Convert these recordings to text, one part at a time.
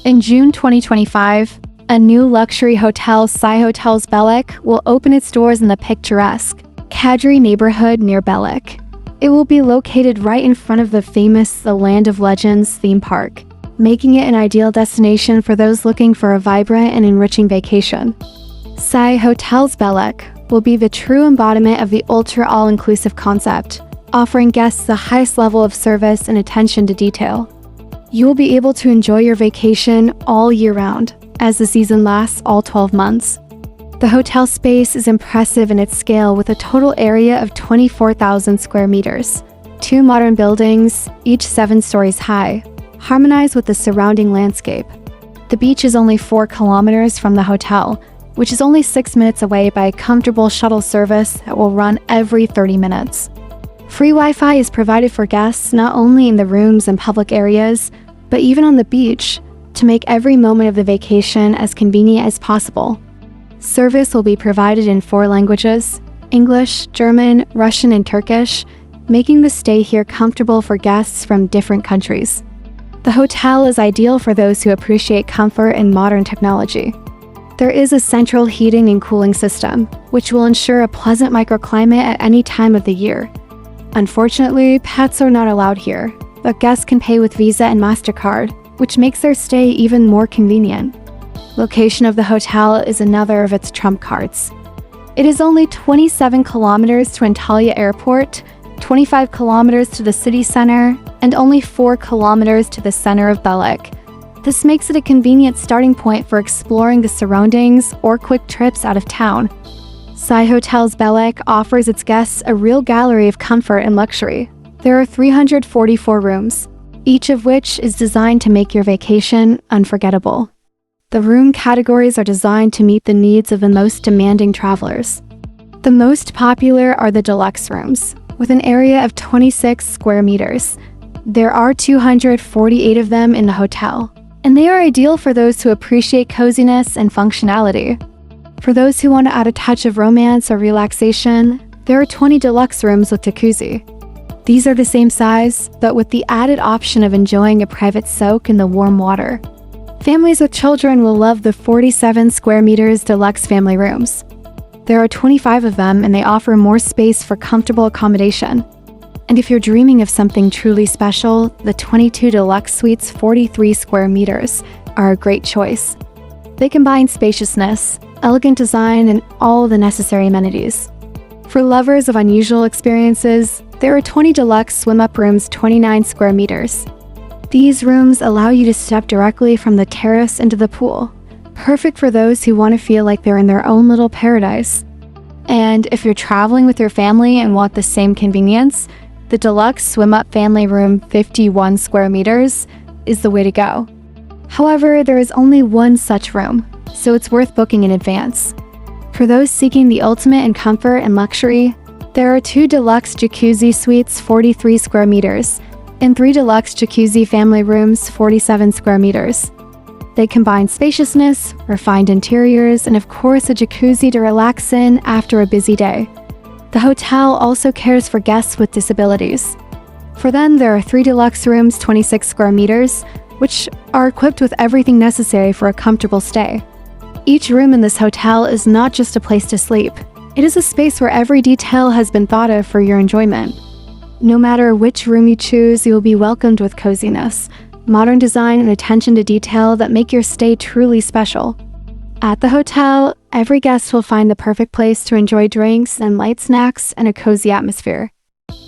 In June 2025, a new luxury hotel, SY Hotels Belek, will open its doors in the picturesque Kadri neighborhood near Belek. It will be located right in front of the famous The Land of Legends theme park, making it an ideal destination for those looking for a vibrant and enriching vacation. SY Hotels Belek will be the true embodiment of the ultra all-inclusive concept, offering guests the highest level of service and attention to detail. You will be able to enjoy your vacation all year round, as the season lasts all 12 months. The hotel space is impressive in its scale with a total area of 24,000 square meters. 2 modern buildings, each 7 stories high, harmonize with the surrounding landscape. The beach is only 4 kilometers from the hotel, which is only 6 minutes away by a comfortable shuttle service that will run every 30 minutes. Free Wi-Fi is provided for guests not only in the rooms and public areas, but even on the beach, to make every moment of the vacation as convenient as possible. Service will be provided in 4 languages: English, German, Russian, and Turkish, making the stay here comfortable for guests from different countries. The hotel is ideal for those who appreciate comfort and modern technology. There is a central heating and cooling system, which will ensure a pleasant microclimate at any time of the year. Unfortunately, pets are not allowed here, but guests can pay with Visa and MasterCard, which makes their stay even more convenient. Location of the hotel is another of its trump cards. It is only 27 kilometers to Antalya Airport, 25 kilometers to the city center, and only 4 kilometers to the center of Belek. This makes it a convenient starting point for exploring the surroundings or quick trips out of town. SY Hotels Belek offers its guests a real gallery of comfort and luxury. There are 344 rooms, each of which is designed to make your vacation unforgettable. The room categories are designed to meet the needs of the most demanding travelers. The most popular are the deluxe rooms, with an area of 26 square meters. There are 248 of them in the hotel, and they are ideal for those who appreciate coziness and functionality. For those who want to add a touch of romance or relaxation, there are 20 deluxe rooms with jacuzzi. These are the same size, but with the added option of enjoying a private soak in the warm water. Families with children will love the 47 square meters deluxe family rooms. There are 25 of them, and they offer more space for comfortable accommodation. And if you're dreaming of something truly special, the 22 deluxe suites 43 square meters are a great choice. They combine spaciousness, elegant design, and all the necessary amenities. For lovers of unusual experiences, there are 20 deluxe swim-up rooms 29 square meters. These rooms allow you to step directly from the terrace into the pool, perfect for those who want to feel like they're in their own little paradise. And if you're traveling with your family and want the same convenience, the deluxe swim-up family room 51 square meters is the way to go. However, there is only one such room, so it's worth booking in advance. For those seeking the ultimate in comfort and luxury, there are 2 deluxe jacuzzi suites 43 square meters and 3 deluxe jacuzzi family rooms 47 square meters. They combine spaciousness, refined interiors, and of course a jacuzzi to relax in after a busy day. The hotel also cares for guests with disabilities. For them, there are 3 deluxe rooms 26 square meters, which are equipped with everything necessary for a comfortable stay. Each room in this hotel is not just a place to sleep. It is a space where every detail has been thought of for your enjoyment. No matter which room you choose, you will be welcomed with coziness, modern design, and attention to detail that make your stay truly special. At the hotel, every guest will find the perfect place to enjoy drinks and light snacks and a cozy atmosphere.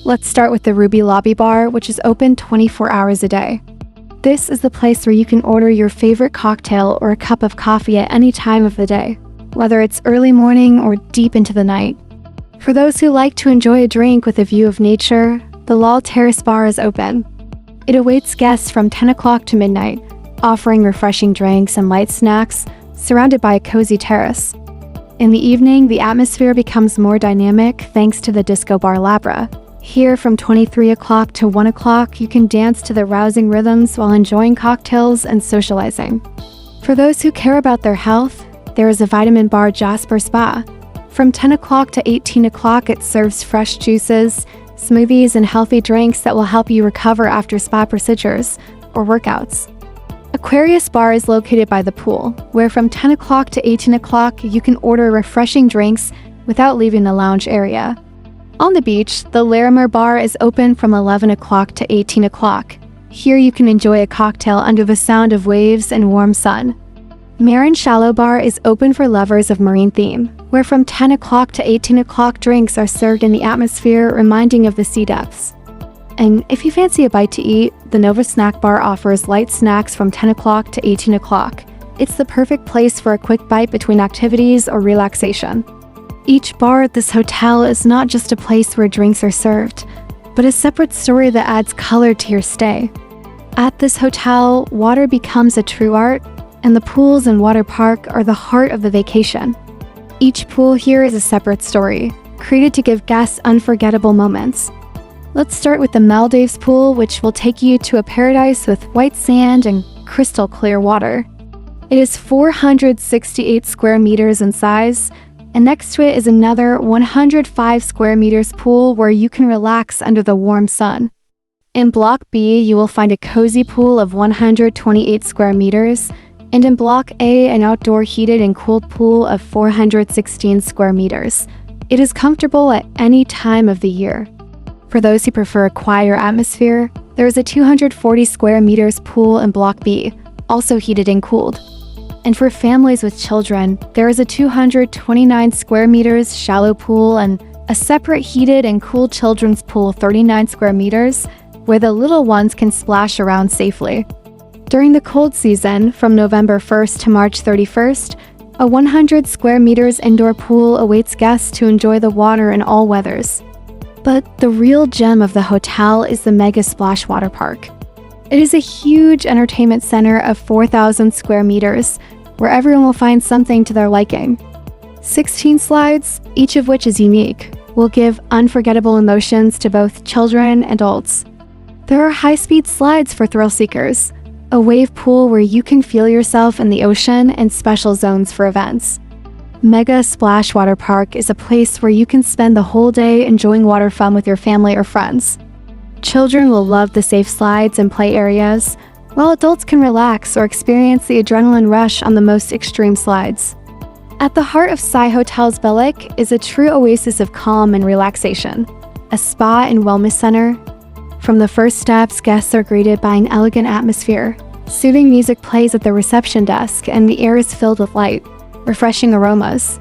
Let's start with the Ruby Lobby Bar, which is open 24 hours a day. This is the place where you can order your favorite cocktail or a cup of coffee at any time of the day, whether it's early morning or deep into the night. For those who like to enjoy a drink with a view of nature, the Lal Terrace Bar is open. It awaits guests from 10 o'clock to midnight, offering refreshing drinks and light snacks, surrounded by a cozy terrace. In the evening, the atmosphere becomes more dynamic thanks to the disco bar Labra. Here, from 23 o'clock to 1 o'clock, you can dance to the rousing rhythms while enjoying cocktails and socializing. For those who care about their health, there is a vitamin bar Jasper Spa. From 10 o'clock to 18 o'clock, it serves fresh juices, smoothies, and healthy drinks that will help you recover after spa procedures or workouts. Aquarius Bar is located by the pool, where from 10 o'clock to 18 o'clock you can order refreshing drinks without leaving the lounge area. On the beach, the Larimer Bar is open from 11 o'clock to 18 o'clock. Here you can enjoy a cocktail under the sound of waves and warm sun. Marin Shallow Bar is open for lovers of marine theme, where from 10 o'clock to 18 o'clock drinks are served in the atmosphere reminding of the sea depths. And if you fancy a bite to eat, the Nova Snack Bar offers light snacks from 10 o'clock to 18 o'clock. It's the perfect place for a quick bite between activities or relaxation. Each bar at this hotel is not just a place where drinks are served, but a separate story that adds color to your stay. At this hotel, water becomes a true art, and the pools and water park are the heart of the vacation. Each pool here is a separate story, created to give guests unforgettable moments. Let's start with the Maldives pool, which will take you to a paradise with white sand and crystal clear water. It is 468 square meters in size, and next to it is another 105 square meters pool where you can relax under the warm sun. In Block B, you will find a cozy pool of 128 square meters, and in Block A, an outdoor heated and cooled pool of 416 square meters. It is comfortable at any time of the year. For those who prefer a quieter atmosphere, there is a 240 square meters pool in Block B, also heated and cooled. And for families with children, there is a 229 square meters shallow pool and a separate heated and cooled children's pool 39 square meters, where the little ones can splash around safely. During the cold season, from November 1st to March 31st, a 100 square meters indoor pool awaits guests to enjoy the water in all weathers. But the real gem of the hotel is the Mega Splash Water Park. It is a huge entertainment center of 4,000 square meters, where everyone will find something to their liking. 16 slides, each of which is unique, will give unforgettable emotions to both children and adults. There are high-speed slides for thrill seekers, a wave pool where you can feel yourself in the ocean, and special zones for events. Mega Splash Water Park is a place where you can spend the whole day enjoying water fun with your family or friends. Children will love the safe slides and play areas, while adults can relax or experience the adrenaline rush on the most extreme slides. At the heart of SY Hotels Belek is a true oasis of calm and relaxation, a spa and wellness center. From the first steps, guests are greeted by an elegant atmosphere. Soothing music plays at the reception desk, and the air is filled with light, refreshing aromas.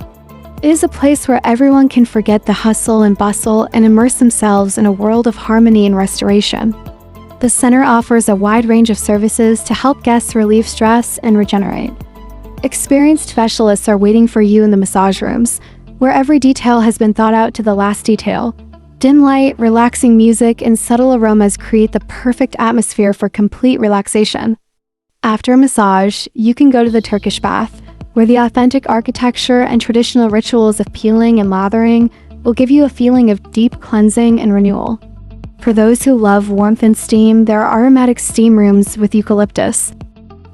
It is a place where everyone can forget the hustle and bustle and immerse themselves in a world of harmony and restoration. The center offers a wide range of services to help guests relieve stress and regenerate. Experienced specialists are waiting for you in the massage rooms, where every detail has been thought out to the last detail. Dim light, relaxing music, and subtle aromas create the perfect atmosphere for complete relaxation. After a massage, you can go to the Turkish bath, where the authentic architecture and traditional rituals of peeling and lathering will give you a feeling of deep cleansing and renewal. For those who love warmth and steam, there are aromatic steam rooms with eucalyptus.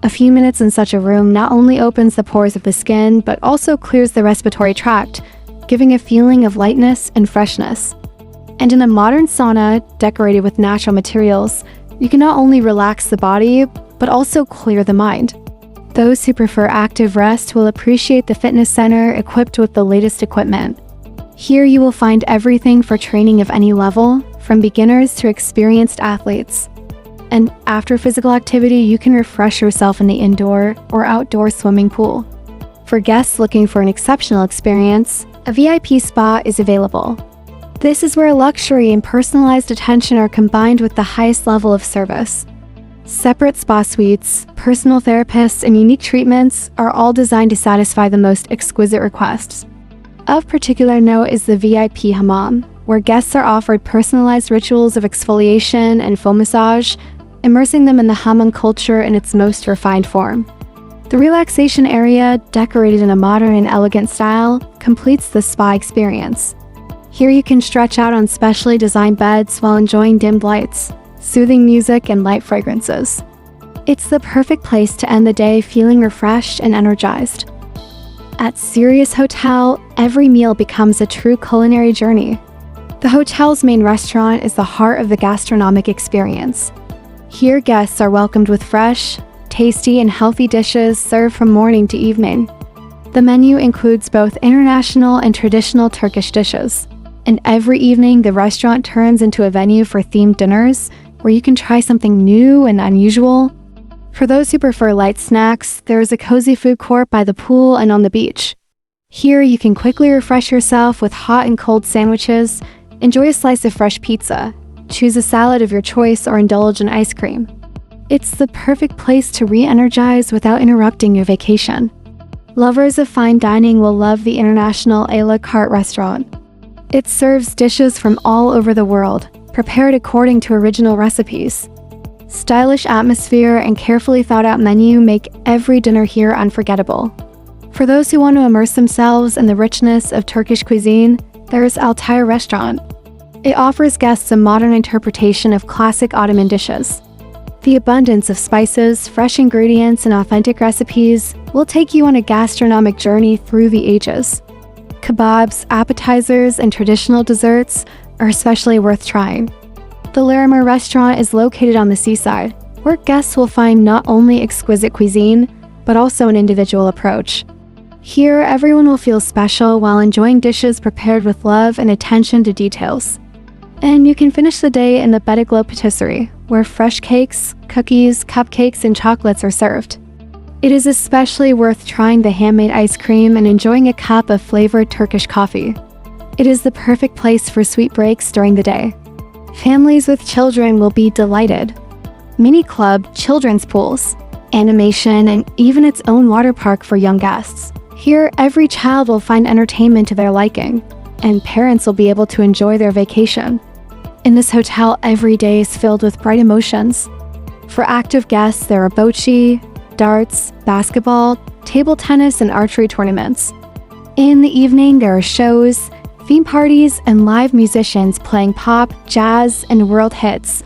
A few minutes in such a room not only opens the pores of the skin, but also clears the respiratory tract, giving a feeling of lightness and freshness. And in a modern sauna, decorated with natural materials, you can not only relax the body, but also clear the mind. Those who prefer active rest will appreciate the fitness center equipped with the latest equipment. Here you will find everything for training of any level, from beginners to experienced athletes. And after physical activity, you can refresh yourself in the indoor or outdoor swimming pool. For guests looking for an exceptional experience, a VIP spa is available. This is where luxury and personalized attention are combined with the highest level of service. Separate spa suites, personal therapists, and unique treatments are all designed to satisfy the most exquisite requests. Of particular note is the VIP hammam, where guests are offered personalized rituals of exfoliation and foam massage, immersing them in the hammam culture in its most refined form. The relaxation area, decorated in a modern and elegant style, completes the spa experience. Here you can stretch out on specially designed beds while enjoying dimmed lights, soothing music, and light fragrances. It's the perfect place to end the day feeling refreshed and energized. At Sirius Hotel, every meal becomes a true culinary journey. The hotel's main restaurant is the heart of the gastronomic experience. Here, guests are welcomed with fresh, tasty and healthy dishes served from morning to evening. The menu includes both international and traditional Turkish dishes. And every evening, the restaurant turns into a venue for themed dinners where you can try something new and unusual. For those who prefer light snacks, there is a cozy food court by the pool and on the beach. Here, you can quickly refresh yourself with hot and cold sandwiches, enjoy a slice of fresh pizza, choose a salad of your choice, or indulge in ice cream. It's the perfect place to re-energize without interrupting your vacation. Lovers of fine dining will love the international a la carte restaurant. It serves dishes from all over the world, prepared according to original recipes. Stylish atmosphere and carefully thought-out menu make every dinner here unforgettable. For those who want to immerse themselves in the richness of Turkish cuisine, there is Altaya Restaurant. It offers guests a modern interpretation of classic Ottoman dishes. The abundance of spices, fresh ingredients, and authentic recipes will take you on a gastronomic journey through the ages. Kebabs, appetizers, and traditional desserts are especially worth trying. The Larimer restaurant is located on the seaside, where guests will find not only exquisite cuisine, but also an individual approach. Here, everyone will feel special while enjoying dishes prepared with love and attention to details. And you can finish the day in the Belek Patisserie, where fresh cakes, cookies, cupcakes, and chocolates are served. It is especially worth trying the handmade ice cream and enjoying a cup of flavored Turkish coffee. It is the perfect place for sweet breaks during the day. Families with children will be delighted. Mini club, children's pools, animation, and even its own water park for young guests. Here, every child will find entertainment to their liking, and parents will be able to enjoy their vacation. In this hotel, every day is filled with bright emotions. For active guests, there are bocce, darts, basketball, table tennis, and archery tournaments. In the evening, there are shows, theme parties, and live musicians playing pop, jazz, and world hits.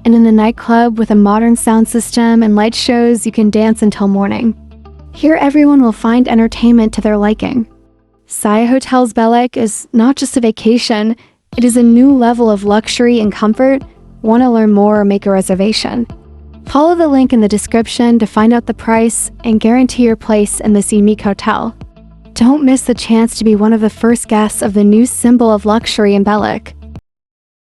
And in the nightclub, with a modern sound system and light shows, you can dance until morning. Here, everyone will find entertainment to their liking. SY Hotels Belek is not just a vacation, it is a new level of luxury and comfort. Want to learn more or make a reservation? Follow the link in the description to find out the price and guarantee your place in this unique hotel. Don't miss the chance to be one of the first guests of the new symbol of luxury in Belek.